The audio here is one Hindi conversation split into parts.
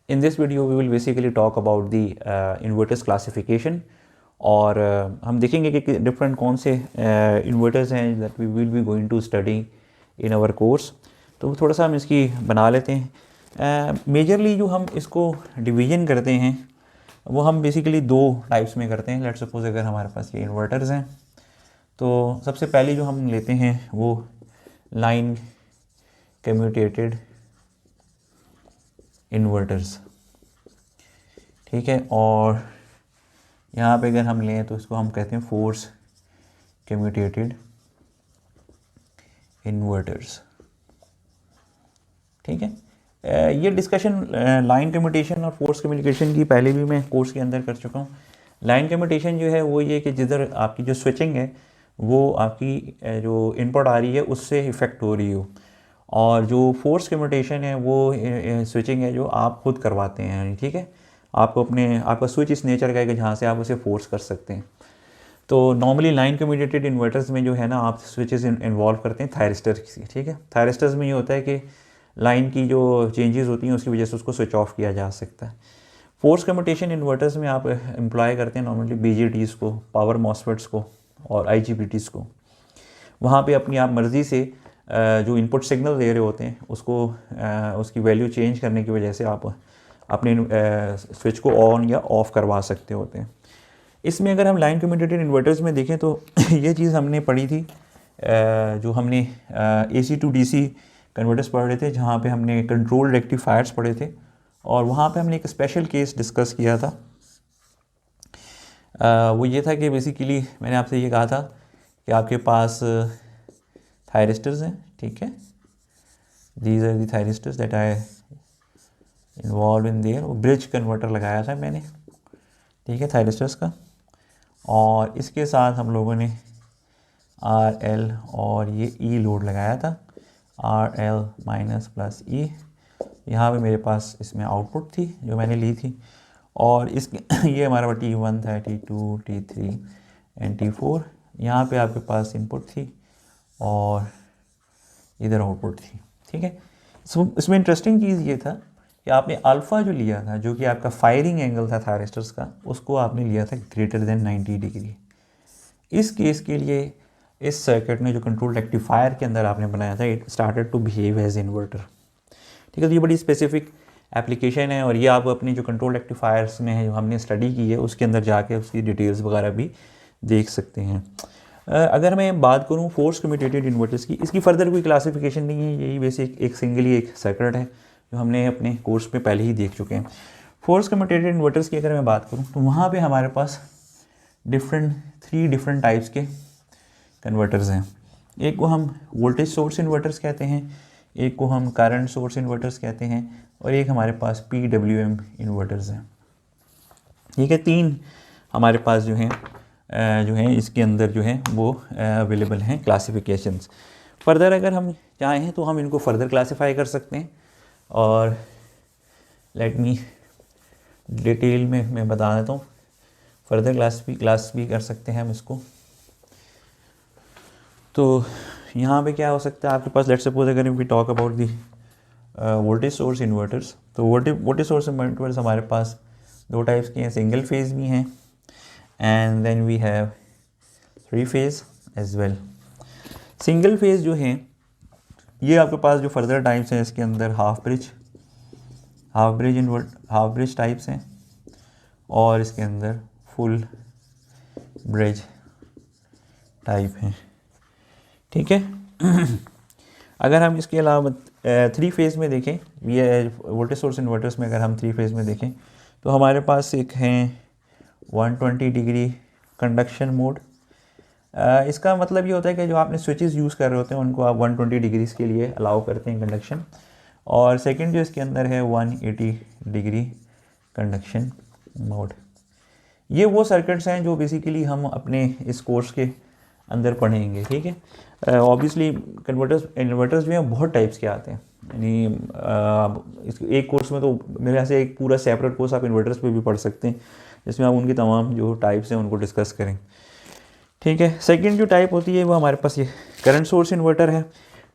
In this video we will basically talk about the inverters classification और हम देखेंगे कि डिफरेंट कौन से इन्वर्टर्स हैं that we will be going to study in our course. तो थोड़ा सा हम इसकी बना लेते हैं। मेजरली जो हम इसको डिवीज़न करते हैं वो हम बेसिकली दो टाइप्स में करते हैं। लेट्स सपोज अगर हमारे पास ये इन्वर्टर्स हैं तो सबसे पहले जो हम लेते हैं वो लाइन कम्यूटेटेड इन्वर्टर्स, ठीक है। और यहाँ पे अगर हम लें तो इसको हम कहते हैं फोर्स कम्यूटेटेड इन्वर्टर्स, ठीक है। ये डिस्कशन लाइन कम्यूटेशन और फोर्स कम्यूनिकेशन की पहले भी मैं कोर्स के अंदर कर चुका हूँ। लाइन कम्यूटेशन जो है वो ये कि जिधर आपकी जो स्विचिंग है वो आपकी जो इनपुट आ रही है उससे इफ़ेक्ट हो रही हो, और जो फोर्स कम्यूटेशन है वो स्विचिंग है जो आप खुद करवाते हैं, ठीक है। आपको आपका स्विच इस नेचर का है कि जहाँ से आप उसे फोर्स कर सकते हैं। तो नॉर्मली लाइन कम्यूटेटेड इन्वर्टर्स में जो है ना आप स्विचेस इन्वॉल्व करते हैं थायरिस्टर की, ठीक है। थायरिस्टर्स में ये होता है कि लाइन की जो चेंजेस होती हैं उसकी वजह से उसको स्विच ऑफ किया जा सकता है। फोर्स कम्यूटेशन इन्वर्टर्स में आप एम्प्लॉय करते हैं नॉर्मली बीजेटीज़ को, पावर मॉसफेट्स को और आईजीबीटीज़ को। वहाँ पे अपनी आप मर्ज़ी से जो इनपुट सिग्नल दे रहे होते हैं उसको उसकी वैल्यू चेंज करने की वजह से आप अपने स्विच को ऑन या ऑफ़ करवा सकते होते हैं। इसमें अगर हम लाइन कम्यूटेटेड इन्वर्टर्स में देखें तो ये चीज़ हमने पढ़ी थी, जो हमने AC टू DC कन्वर्टर्स पढ़ रहे थे, जहाँ पे हमने कंट्रोल रेक्टिफायर्स पढ़े थे, और वहाँ पे हमने एक स्पेशल केस डिस्कस किया था। वो ये था कि बेसिकली मैंने आपसे ये कहा था कि आपके पास थायरिस्टर्स हैं, ठीक है। These are the thyristors that I involve in there. Bridge converter लगाया था मैंने, ठीक है, थायरिस्टर्स का, और इसके साथ हम लोगों ने RL और ये E लोड लगाया था, RL माइनस प्लस E। यहाँ पे मेरे पास इसमें आउटपुट थी जो मैंने ली थी, और इसके ये हमारा T1 था, T2, T3 एंड T4। यहाँ पे आपके पास इनपुट थी और इधर आउटपुट थी, ठीक है। इसमें इंटरेस्टिंग चीज़ ये था कि आपने अल्फ़ा जो लिया था, जो कि आपका फायरिंग एंगल था थायरिस्टर्स का, उसको आपने लिया था ग्रेटर देन 90 डिग्री। इस केस के लिए इस सर्किट ने जो कंट्रोल रेक्टिफायर के अंदर आपने बनाया था, it started to behave as inverter, ठीक है। तो ये बड़ी स्पेसिफिक एप्लीकेशन है, और ये आप अपनी जो कंट्रोल रेक्टिफायर्स में है जो हमने स्टडी की है उसके अंदर जाके उसकी डिटेल्स वगैरह भी देख सकते हैं। अगर मैं बात करूँ फोर्स कम्यूटेटेड इन्वर्टर्स की, इसकी फर्दर कोई क्लासिफिकेशन नहीं है, यही बेसिक एक सिंगली एक सर्किट है जो हमने अपने कोर्स में पहले ही देख चुके हैं। फोर्स कम्यूटेटेड इन्वर्टर्स की अगर मैं बात करूँ तो वहाँ पे हमारे पास थ्री डिफरेंट टाइप्स के कन्वर्टर्स हैं। एक को हम वोल्टेज सोर्स इन्वर्टर्स कहते हैं, एक को हम करंट सोर्स इन्वर्टर्स कहते हैं, और एक हमारे पास PWM इन्वर्टर्स हैं, ठीक है। तीन हमारे पास जो हैं इसके अंदर जो है वो अवेलेबल हैं क्लासिफिकेशंस। फर्दर अगर हम चाहें तो हम इनको फर्दर क्लासीफाई कर सकते हैं, और लेट मी डिटेल में मैं बता देता हूँ। फर्दर क्लास भी कर सकते हैं हम इसको। तो यहाँ पे क्या हो सकता है आपके पास, लेट्स सपोज अगर we talk about the voltage source inverters, तो वोल्टेज सोर्स इन्वर्टर्स हमारे पास दो टाइप्स के हैं, सिंगल फेज भी हैं and then we have 3 phase as well. Single phase जो हैं ये आपके पास जो फर्दर टाइप्स हैं इसके अंदर हाफ ब्रिज टाइप्स हैं, और इसके अंदर फुल ब्रिज टाइप हैं, ठीक है। अगर हम इसके अलावा 3 फेज़ में देखें, ये वोल्टेज सोर्स इन्वर्टर्स में अगर हम 3 फेज़ में देखें तो हमारे पास एक हैं 120 डिग्री कंडक्शन मोड। इसका मतलब ये होता है कि जो आपने स्विचेस यूज़ कर रहे होते हैं उनको आप 120 डिग्रीज़ के लिए अलाउ करते हैं कंडक्शन, और सेकंड जो इसके अंदर है 180 डिग्री कंडक्शन मोड। ये वो सर्किट्स हैं जो बेसिकली हम अपने इस कोर्स के अंदर पढ़ेंगे, ठीक है। ऑब्वियसली इन्वर्टर्स जो हैं बहुत टाइप्स के आते हैं, यानी एक कोर्स में तो मेरे यहाँ से एक पूरा सेपरेट कोर्स आप इन्वर्टर्स पे भी पढ़ सकते हैं जिसमें आप उनकी तमाम जो टाइप्स हैं उनको डिस्कस करें, ठीक है। सेकंड जो टाइप होती है वो हमारे पास ये करंट सोर्स इन्वर्टर है।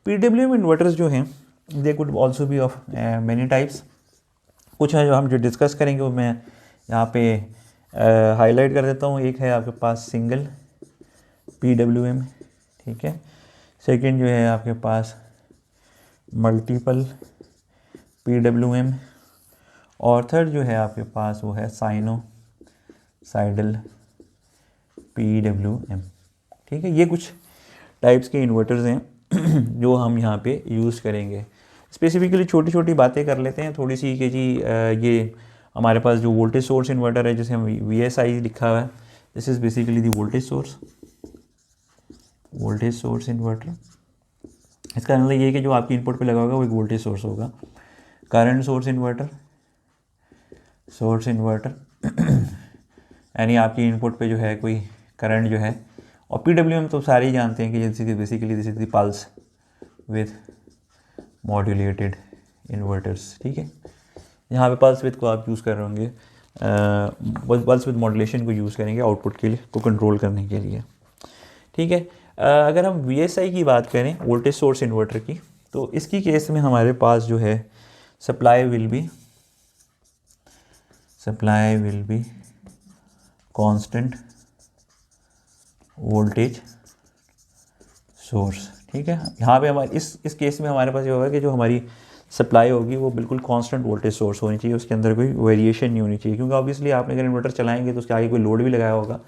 PWM इन्वर्टर्स जो हैं they could also be of many types. कुछ है जो हम डिस्कस करेंगे वो मैं यहाँ पे हाईलाइट कर देता हूँ। एक है आपके पास सिंगल PWM, ठीक है। सेकंड जो है आपके पास मल्टीपल PWM, और थर्ड जो है आपके पास वो है साइनोसाइडल PWM, ठीक है। ये कुछ टाइप्स के इन्वर्टर्स हैं जो हम यहाँ पे यूज़ करेंगे। स्पेसिफिकली छोटी छोटी बातें कर लेते हैं थोड़ी सी कि जी ये हमारे पास जो वोल्टेज सोर्स इन्वर्टर है जिसे हम VSI लिखा हुआ है, this is basically the voltage source inverter. इसका मतलब ये है कि जो आपकी इनपुट पे लगा होगा वो एक वोल्टेज सोर्स होगा। करंट सोर्स इन्वर्टर यानी आपकी इनपुट पे जो है कोई करंट जो है, और PWM तो सारे ही जानते हैं कि जैसे basically this is the pulse with modulated inverters, ठीक है। यहाँ पे पल्स विद को आप यूज़ कर रहे होंगे, पल्स विद मॉड्यूलेशन को यूज़ करेंगे आउटपुट के लिए, को कंट्रोल करने के लिए, ठीक है। अगर हम VSI की बात करें, वोल्टेज सोर्स इन्वर्टर की, तो इसकी केस में हमारे पास जो है supply will be constant voltage source, ठीक है। यहाँ पे हमारे इस केस में हमारे पास ये होगा कि जो हमारी सप्लाई होगी वो बिल्कुल कांस्टेंट वोल्टेज सोर्स होनी चाहिए, उसके अंदर कोई वेरिएशन नहीं होनी चाहिए, क्योंकि ऑब्वियसली आपने अगर इन्वर्टर चलाएंगे तो उसके आगे कोई लोड भी लगाया होगा।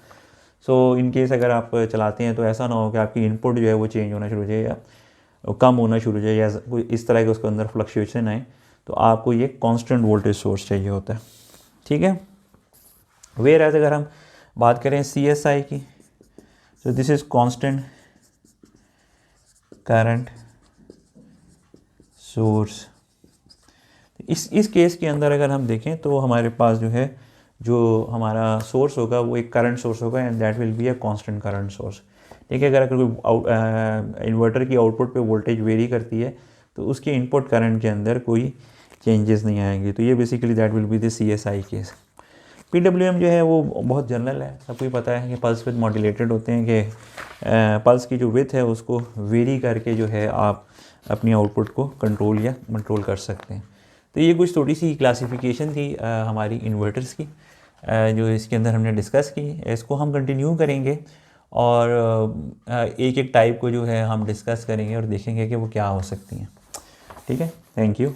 सो इन केस अगर आप चलाते हैं तो ऐसा ना हो कि आपकी इनपुट जो है वो चेंज होना शुरू हो जाए या कम होना शुरू हो जाए या कोई इस तरह के उसके अंदर फ्लक्चुएशन आए, तो आपको ये कांस्टेंट वोल्टेज सोर्स चाहिए होता है, ठीक है। वेयर एज अगर हम बात करें CSI की, तो this is constant current source. इस केस के अंदर अगर हम देखें तो हमारे पास जो है जो हमारा सोर्स होगा वो एक करंट सोर्स होगा and that will be a constant current source, ठीक है। अगर कोई इन्वर्टर की आउटपुट पे वोल्टेज वेरी करती है तो उसके इनपुट करंट के अंदर कोई चेंजेस नहीं आएंगे, तो ये basically that will be the CSI case. PWM जो है वो बहुत जनरल है, सबको पता है कि पल्स विद मॉड्यूलेटेड होते हैं कि पल्स की जो विड्थ है उसको वेरी करके जो है आप अपनी आउटपुट को कंट्रोल कर सकते हैं। तो ये कुछ थोड़ी सी क्लासिफिकेशन थी हमारी इन्वर्टर्स की जो इसके अंदर हमने डिस्कस की। इसको हम कंटिन्यू करेंगे और एक एक टाइप को जो है हम डिस्कस करेंगे और देखेंगे कि वो क्या हो सकती हैं, ठीक है। Thank you.